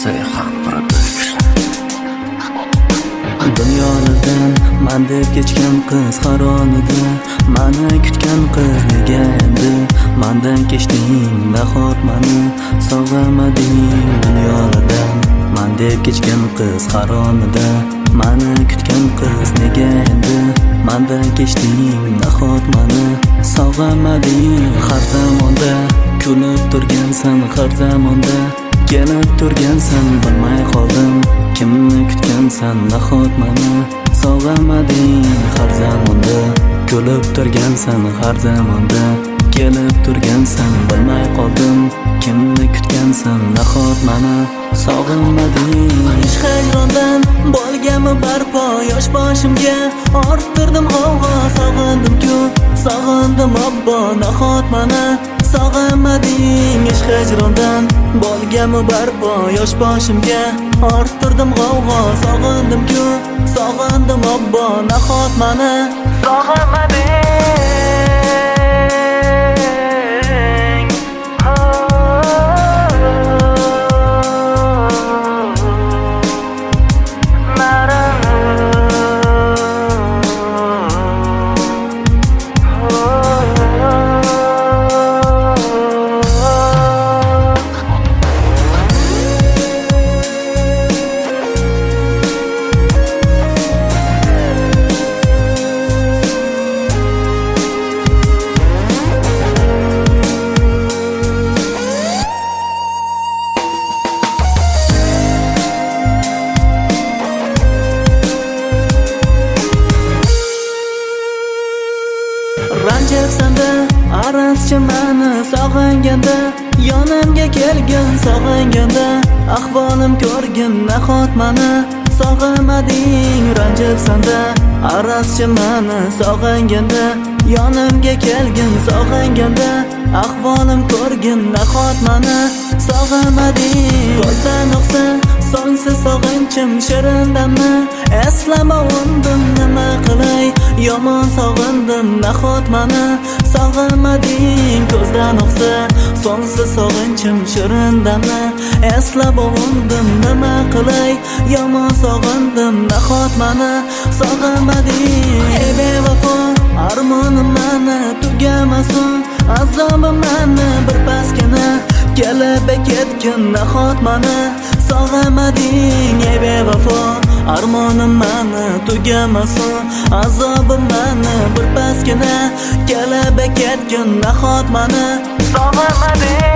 Sayhan Production. Dunyolardan men deb kechgan qiz qaronida, meni kutgan qiz nega endi mendan kechding, nahot meni sog'amading. Dunyolardan men deb kechgan qiz qaronida, meni kutgan qiz nega endi mendan kechding, nahot meni sog'amading. Har zamonda kulib turgansan, har zamonda kelib turgansan, bilmay qoldim kimni kutgansan, nahot meni sog'amading. Har zamonda kulib turgansan, har zamonda kelib turgansan, bilmay qoldim kimni kutgansan, nahot meni sog'inmading. Ish hajrondan bo'lganmi barpo yosh boshimga, orttirdim g'avg'o, sog'indim-ku, sog'indim obbo, nahot meni sog'inmading. Ish hajrondan bo'lganmi barpo yosh boshimga, orttirdim g'avg'o, sog'indim-ku, sog'indim obbo, nahot meni sog'inmading. Ranjibsanda arascha meni sog'inganda, yonimga kelgin sog'inganda, ahvolim ko'rgin, nahot meni sog'inmading. Ranjibsanda arascha meni sog'inganda, yonimga kelgin sog'inganda, ahvolim ko'rgin, nahot meni sog'inmading. Ko'zdan oqsa so'ngsiz sog'inchim shirindamni, eslama undim nima qilay, yomon sog'indim, nahot meni sog'inmading. Ko'zdan oqsa so'ngsiz sog'inchim shirindamni, eslab undim nima qilay, yomon sog'indim, nahot meni sog'inmading. Ey bevafo armonim meni tugamasin, azobim meni bir pasgina kelib ketgin, nahot meni sog'inmading. Ey bevafo armonim meni tugamasin, azobim meni bir pasgina kelib ketgin, nahot meni sog'inmading.